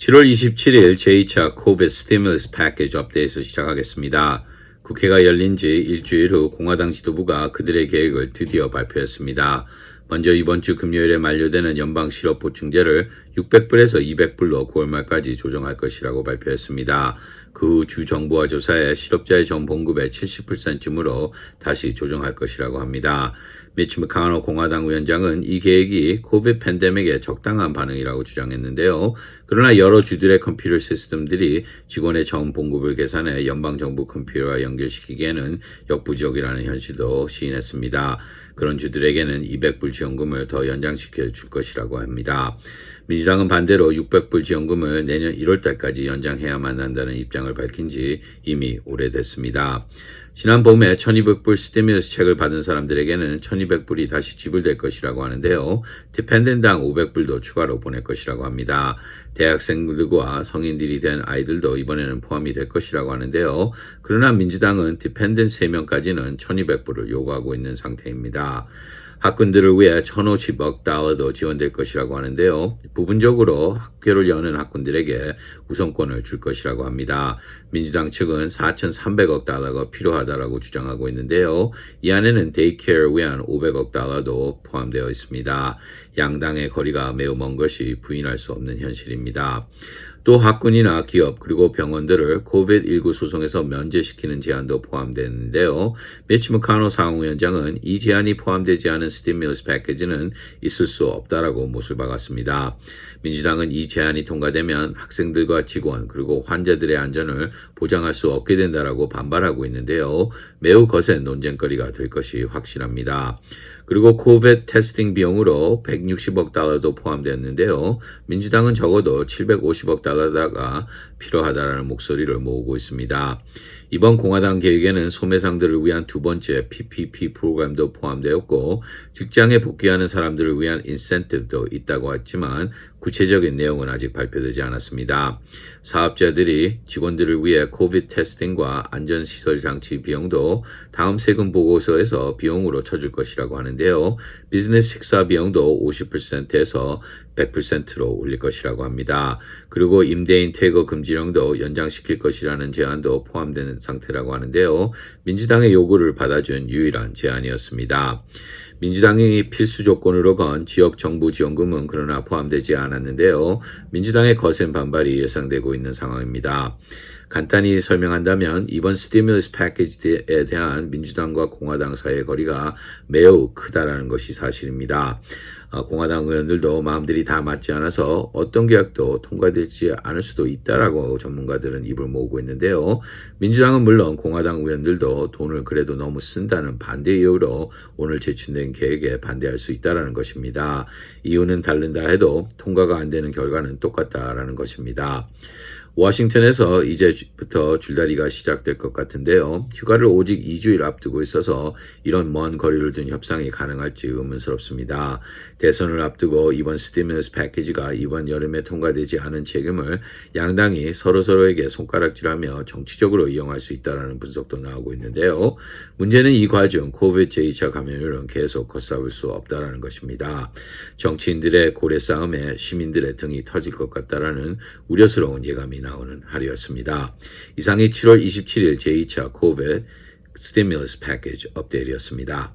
7월 27일 제2차 코비드 스티뮬러스 패키지 업데이트 시작하겠습니다. 국회가 열린 지 일주일 후 공화당 지도부가 그들의 계획을 드디어 발표했습니다. 먼저 이번 주 금요일에 만료되는 연방 실업 보충제를 600불에서 200불로 9월 말까지 조정할 것이라고 발표했습니다. 그 후 주 정부와 조사에 실업자의 전 봉급의 70%쯤으로 다시 조정할 것이라고 합니다. 미치 머카노 공화당 위원장은 이 계획이 코비드 팬데믹에 적당한 반응이라고 주장했는데요. 그러나 여러 주들의 컴퓨터 시스템들이 직원의 전 봉급을 계산해 연방정부 컴퓨터와 연결시키기에는 역부족이라는 현실도 시인했습니다. 그런 주들에게는 200불 지원금을 더 연장시켜 줄 것이라고 합니다. 민주당은 반대로 600불 지원금을 내년 1월달까지 연장해야만 한다는 입장을 밝힌 지 이미 오래됐습니다. 지난 봄에 1200불 스티뮬러스 책을 받은 사람들에게는 1200불이 다시 지불될 것이라고 하는데요. 디펜던트당 500불도 추가로 보낼 것이라고 합니다. 대학생들과 성인들이 된 아이들도 이번에는 포함이 될 것이라고 하는데요. 그러나 민주당은 디펜던트 3명까지는 1200불을 요구하고 있는 상태입니다. 학군들을 위해 1,050억 달러도 지원될 것이라고 하는데요. 부분적으로 학교를 여는 학군들에게 우선권을 줄 것이라고 합니다. 민주당 측은 4,300억 달러가 필요하다고 주장하고 있는데요. 이 안에는 데이케어를 위한 500억 달러도 포함되어 있습니다. 양당의 거리가 매우 먼 것이 부인할 수 없는 현실입니다. 또 학군이나 기업 그리고 병원들을 코비드19 소송에서 면제시키는 제안도 포함되는데요. 미치 머카노 상원위원장은 이 제안이 포함되지 않은 스티뮬러스 패키지는 있을 수 없다라고 못을 박았습니다. 민주당은 이 제안이 통과되면 학생들과 직원 그리고 환자들의 안전을 보장할 수 없게 된다라고 반발하고 있는데요. 매우 거센 논쟁거리가 될 것이 확실합니다. 그리고 코비드 테스팅 비용으로 160억 달러도 포함되었는데요. 민주당은 적어도 750억 달러가 필요하다는 목소리를 모으고 있습니다. 이번 공화당 계획에는 소매상들을 위한 두 번째 PPP 프로그램도 포함되었고 직장에 복귀하는 사람들을 위한 인센티브도 있다고 했지만 구체적인 내용은 아직 발표되지 않았습니다. 사업자들이 직원들을 위해 코비드 테스팅과 안전시설 장치 비용도 다음 세금 보고서에서 비용으로 쳐줄 것이라고 하는데요. 비즈니스 식사 비용도 50%에서 100%로 올릴 것이라고 합니다. 그리고 임대인 퇴거 금지령도 연장시킬 것이라는 제안도 포함되는 상태라고 하는데요. 민주당의 요구를 받아준 유일한 제안이었습니다. 민주당이 필수 조건으로 건 지역 정부 지원금은 그러나 포함되지 않았는데요. 민주당의 거센 반발이 예상되고 있는 상황입니다. 간단히 설명한다면 이번 스티뮬러스 패키지에 대한 민주당과 공화당 사이의 거리가 매우 크다라는 것이 사실입니다. 공화당 의원들도 마음들이 다 맞지 않아서 어떤 계약도 통과되지 않을 수도 있다라고 전문가들은 입을 모으고 있는데요. 민주당은 물론 공화당 의원들도 돈을 그래도 너무 쓴다는 반대 이유로 오늘 제출된 계획에 반대할 수 있다라는 것입니다. 이유는 다른다 해도 통과가 안 되는 결과는 똑같다라는 것입니다. 워싱턴에서 이제부터 줄다리가 시작될 것 같은데요. 휴가를 오직 2주일 앞두고 있어서 이런 먼 거리를 둔 협상이 가능할지 의문스럽습니다. 대선을 앞두고 이번 스티뮬러스 패키지가 이번 여름에 통과되지 않은 책임을 양당이 서로에게 손가락질하며 정치적으로 이용할 수 있다는 분석도 나오고 있는데요. 문제는 이 과정 코비드 제2차 감염률은 계속 걷잡을 수 없다는 것입니다. 정치인들의 고래 싸움에 시민들의 등이 터질 것 같다라는 우려스러운 예감이 나오는 하루였습니다. 이상이 7월 27일 제2차 코비드 스티뮬러스 패키지 업데이트였습니다.